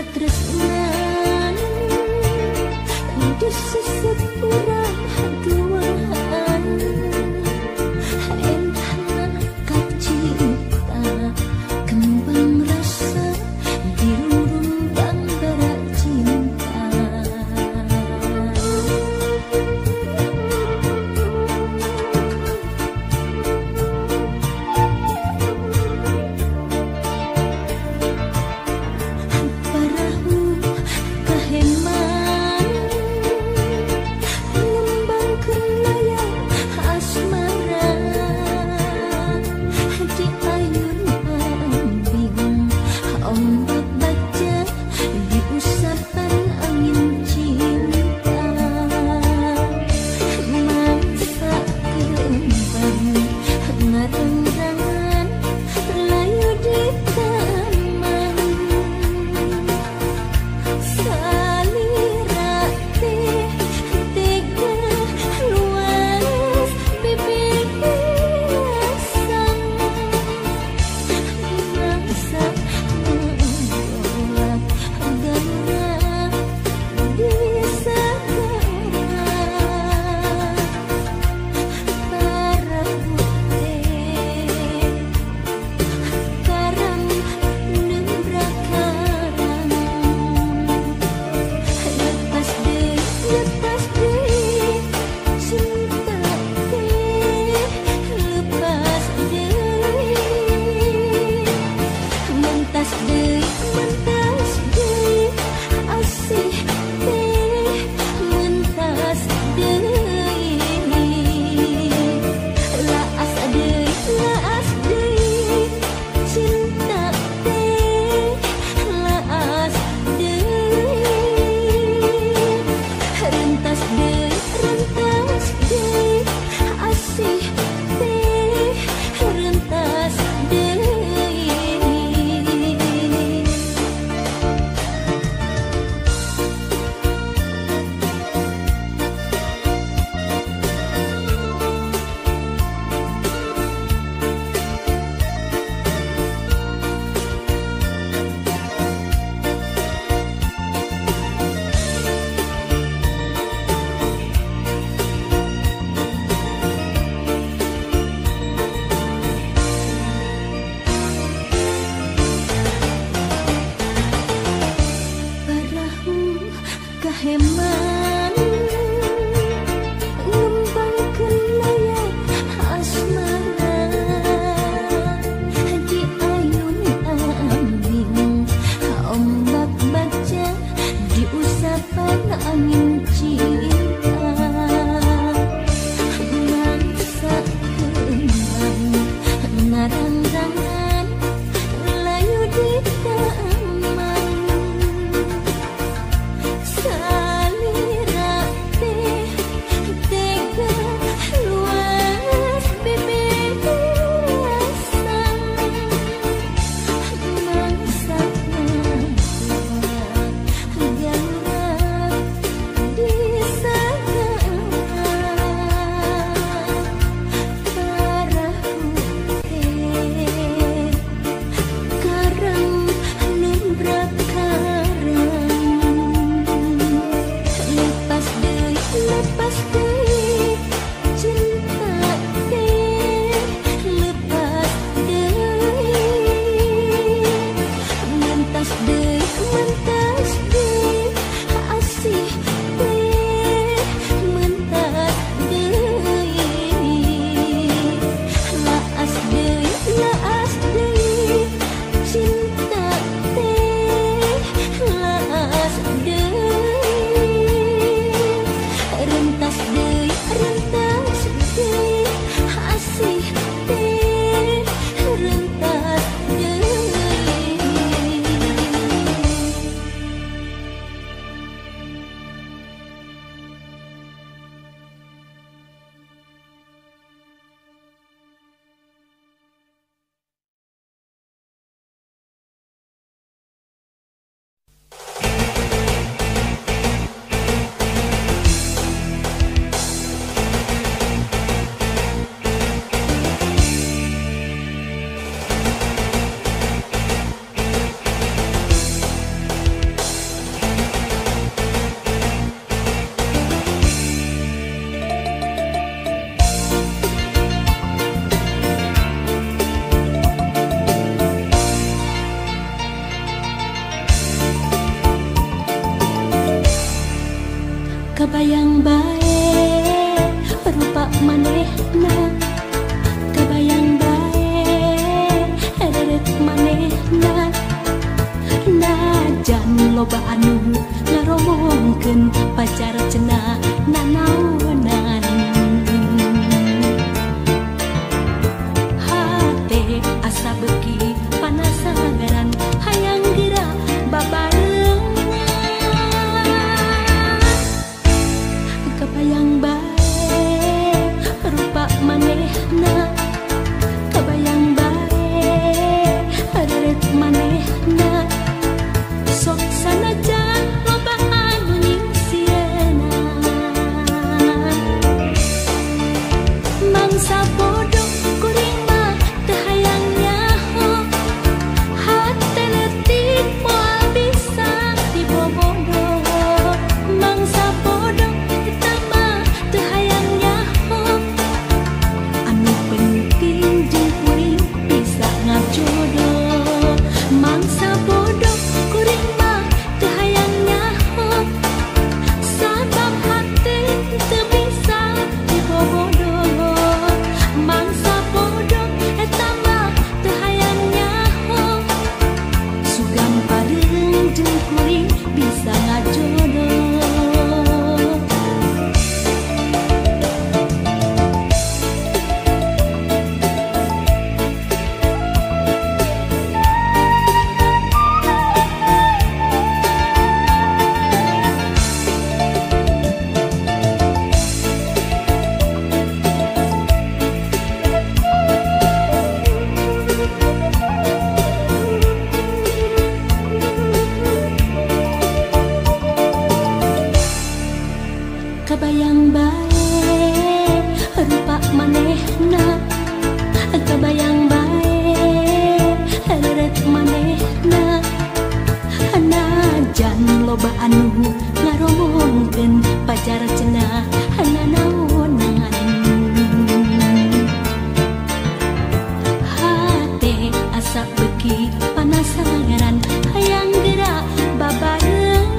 katresnan kudu sesepura hatuan entah kacinta kembang rasa dirurung bambara cinta perahu mangsa bodoh kuring mah teu hayang nyaho hate leutik moal bisa dibobodoh mangsa bodoh eta mah teu hayang nyaho anu penting jeung kuring bisa ngajodoh mangsa bodoh kuring mah teu hayang nyaho sabab hate teu bisa dibobodoh mangsa bodoh eta mah teu hayang nyaho sugam pareung jeung kuring bisa ngajodoh. Kabayang bae rupa manehna kabayang bae leureut manehna hanajan loba anu ngaromongkeun pacar cenah nanaonan hate asa beuki panasaran hayang geura babareungan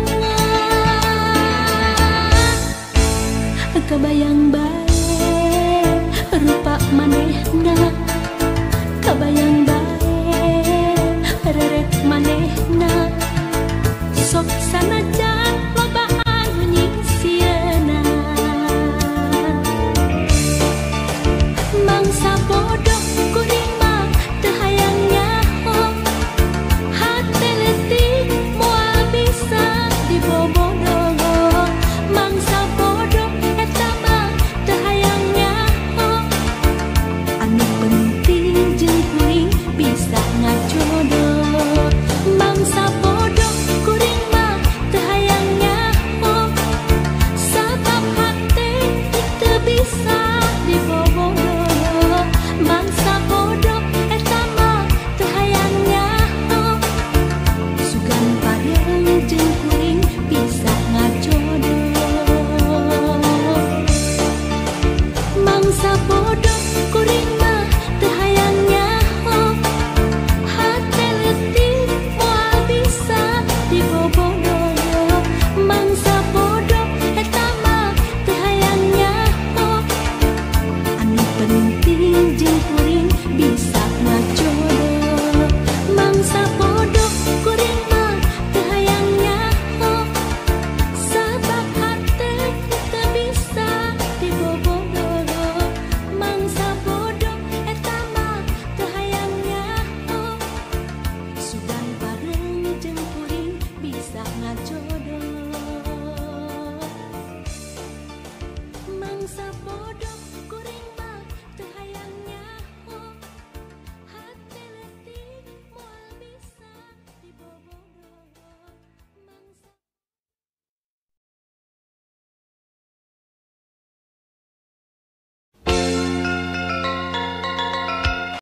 kabayang bae rupa manehna kabayang bae reret manehna sok sanajan loba anu nyingsieuna mangsa bodoh kuring mah teu hayang nyaho hate leutik moal bisa dibobodoh mangsa bodoh eta mah teu hayang nyaho anu penting jeung kuring bisa ngajodoh mangsa bodoh kuring mah teu hayang nyaho sabab hate teu bisa dibobodoh mangsa bodoh eta mah teu hayang nyaho sugan pareung jeung kuring bisa ngajodoh mangsa bodoh